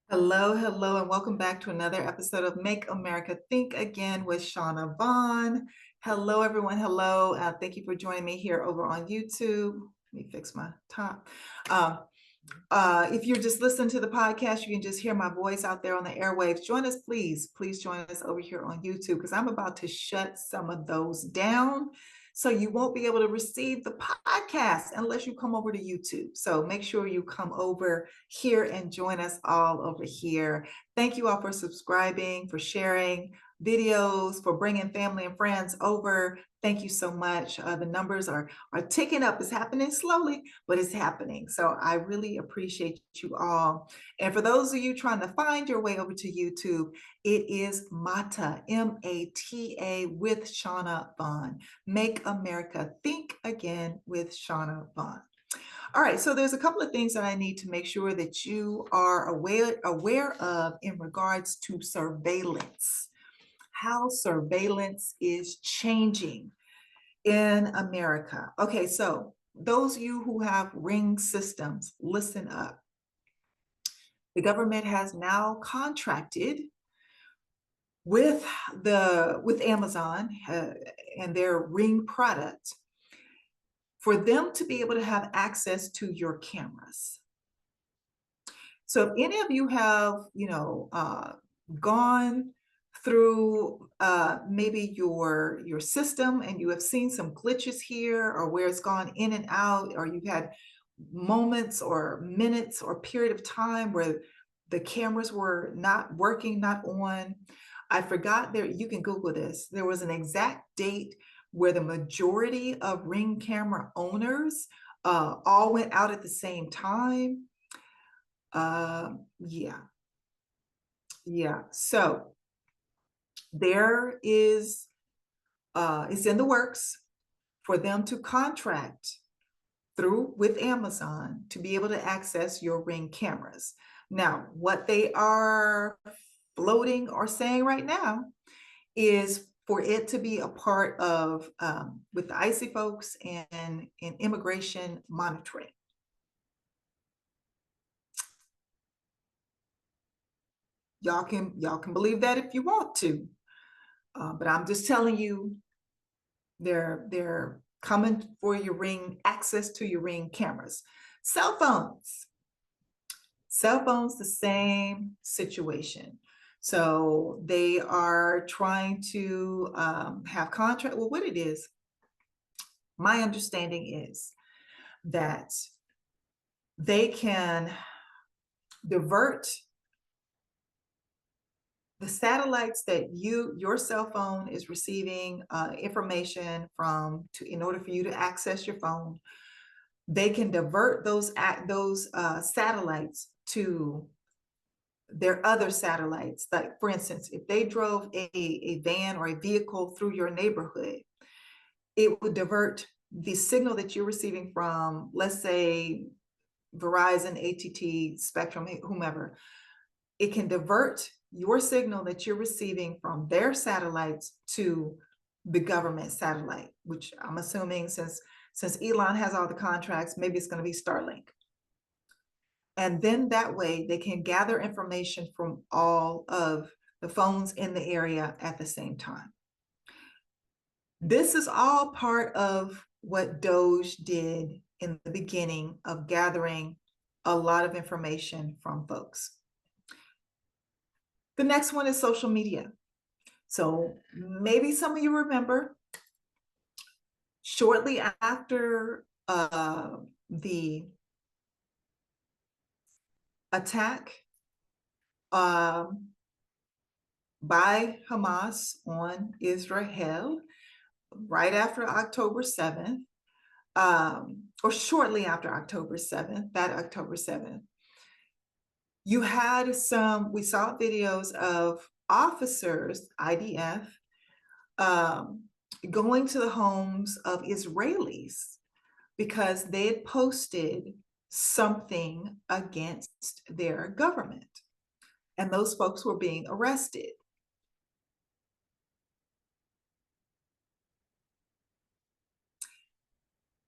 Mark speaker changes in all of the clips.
Speaker 1: Hello, hello, and welcome back to another episode of Make America Think Again with Shauna Hello, everyone. Hello. Thank you for joining me here over on YouTube. Let me fix my top. Um, if you're just listening to the podcast, you can just hear my voice out there on the airwaves. Join us, please. Please join us over here on YouTube because I'm about to shut some of those down. So you won't be able to receive the podcast unless you come over to YouTube. So make sure you come over here and join us all over here. Thank you all for subscribing, for sharing videos, for bringing family and friends over. Thank you so much. The numbers are ticking up. It's happening slowly, but it's happening. So I really appreciate you all. And for those of you trying to find your way over to YouTube, it is Mata, M-A-T-A with Shaunavonn. Make America Think Again with Shaunavonn. All right, so there's a couple of things that I need to make sure that you are aware of in regards to surveillance, how surveillance is changing in America. Okay, so those of you who have Ring systems, listen up. The government has now contracted with Amazon and their Ring product for them to be able to have access to your cameras. So if any of you have, gone through maybe your system and you have seen some glitches here or where it's gone in and out, or you've had moments or minutes or period of time where the cameras were not working, not on. I forgot there, you can Google this. There was an exact date where the majority of Ring camera owners all went out at the same time. Yeah. So there is, it's in the works for them to contract through with Amazon to be able to access your Ring cameras. Now, what they are floating or saying right now is for it to be a part of with the ICE folks and in immigration monitoring. Y'all can believe that if you want to, but I'm just telling you, they're coming for your Ring, access to your Ring cameras. Cell phones, the same situation. So they are trying to have contract. Well, what it is, my understanding is that they can divert the satellites that your cell phone is receiving information from in order for you to access your phone. They can divert those satellites to their other satellites. Like, for instance, if they drove a van or a vehicle through your neighborhood, it would divert the signal that you're receiving from, let's say, Verizon, AT&T, Spectrum, whomever. It can divert your signal that you're receiving from their satellites to the government satellite, which I'm assuming since Elon has all the contracts, maybe it's going to be Starlink. And then that way they can gather information from all of the phones in the area at the same time. This is all part of what Doge did in the beginning of gathering a lot of information from folks. The next one is social media. So maybe some of you remember shortly after the attack by Hamas on Israel, right after October 7th, or shortly after October 7th, that October 7th, you had we saw videos of officers, IDF, going to the homes of Israelis because they had posted something against their government. And those folks were being arrested.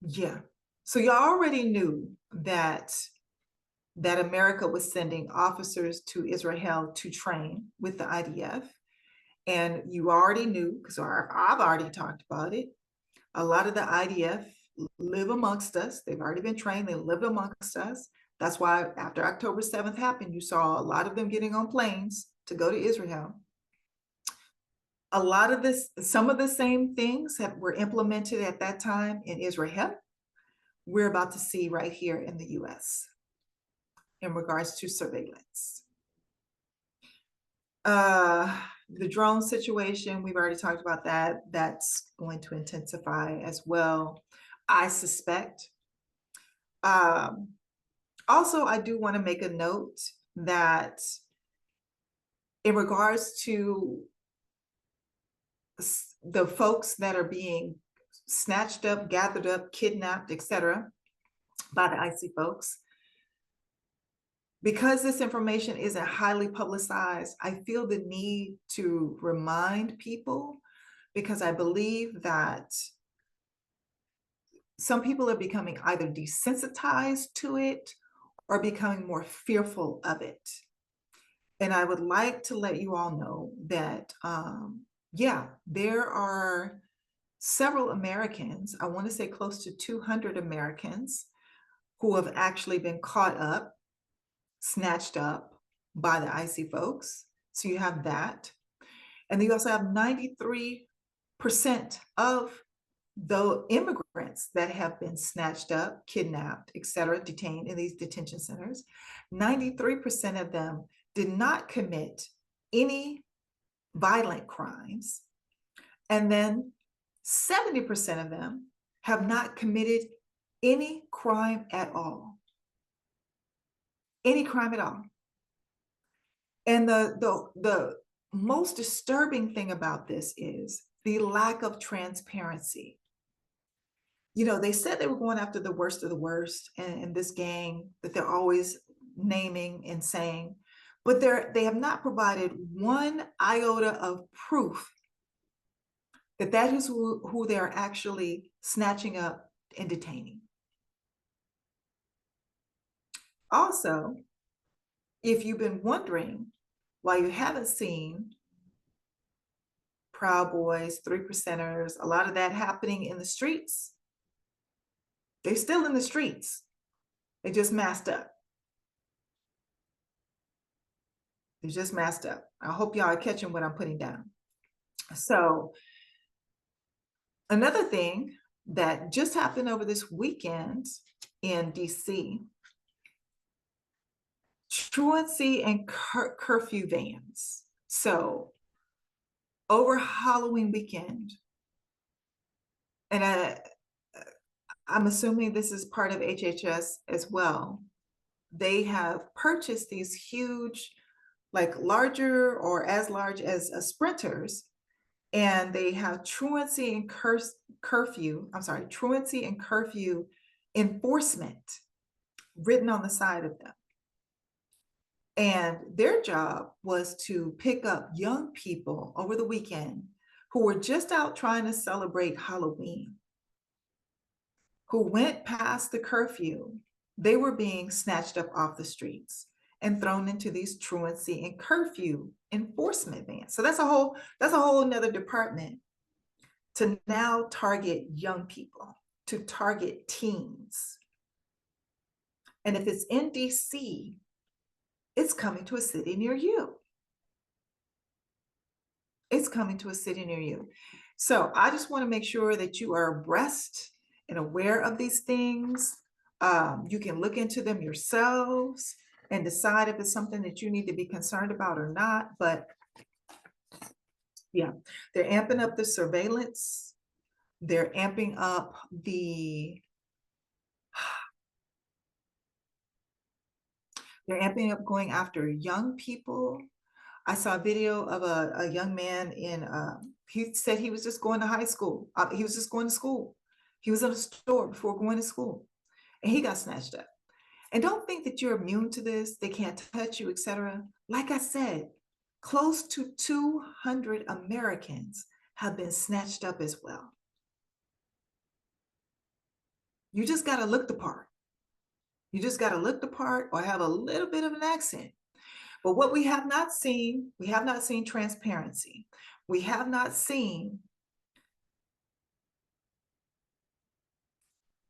Speaker 1: Yeah. So you already knew that that America was sending officers to Israel to train with the IDF. And you already knew, because I've already talked about it, a lot of the IDF live amongst us. They've already been trained, they live amongst us. That's why after October 7th happened, you saw a lot of them getting on planes to go to Israel. A lot of this, some of the same things that were implemented at that time in Israel, we're about to see right here in the US in regards to surveillance. The drone situation, we've already talked about that. That's going to intensify as well, I suspect. Also, I do want to make a note that in regards to the folks that are being snatched up, gathered up, kidnapped, etc., by the icy folks, because this information isn't highly publicized, I feel the need to remind people, because I believe that some people are becoming either desensitized to it or becoming more fearful of it. And I would like to let you all know that, yeah, there are several Americans, I want to say close to 200 Americans, who have actually been caught up, snatched up by the icy folks. So you have that. And then you also have 93% of the immigrants that have been snatched up, kidnapped, etc., detained in these detention centers. 93% of them did not commit any violent crimes. And then 70% of them have not committed any crime at all. Any crime at all. And the most disturbing thing about this is the lack of transparency. You know, they said they were going after the worst of the worst in this gang that they're always naming and saying, but they have not provided one iota of proof that that is who they are actually snatching up and detaining. Also, if you've been wondering why you haven't seen Proud Boys, 3%ers, a lot of that happening in the streets, they're still in the streets. They just masked up. They're just masked up. I hope y'all are catching what I'm putting down. So another thing that just happened over this weekend in DC, truancy and curfew vans. So over Halloween weekend, and I'm assuming this is part of HHS as well, they have purchased these huge, like larger or as large as sprinters, and they have truancy and curfew enforcement written on the side of them. And their job was to pick up young people over the weekend who were just out trying to celebrate Halloween, who went past the curfew. They were being snatched up off the streets and thrown into these truancy and curfew enforcement vans. So that's a whole another department to now target young people, to target teens. And if it's in DC, it's coming to a city near you. It's coming to a city near you. So I just want to make sure that you are abreast and aware of these things. You can look into them yourselves and decide if it's something that you need to be concerned about or not. But yeah, they're amping up the surveillance. They're amping up they're amping up going after young people. I saw a video of a young man he said he was just going to high school. He was just going to school. He was in a store before going to school, and he got snatched up. And don't think that you're immune to this. They can't touch you, etc. Like I said, close to 200 Americans have been snatched up as well. You just got to look the part. You just got to look the part or have a little bit of an accent. But what we have not seen transparency. We have not seen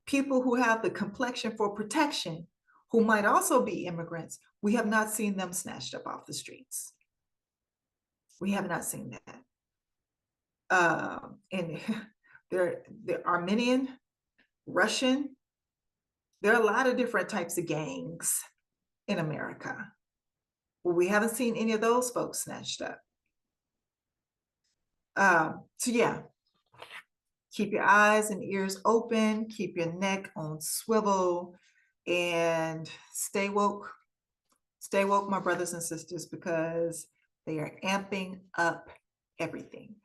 Speaker 1: people who have the complexion for protection, who might also be immigrants. We have not seen them snatched up off the streets. We have not seen that. And they're Armenian, Russian. There are a lot of different types of gangs in America. Well, we haven't seen any of those folks snatched up. So yeah, keep your eyes and ears open, keep your neck on swivel, and stay woke. Stay woke, my brothers and sisters, because they are amping up everything.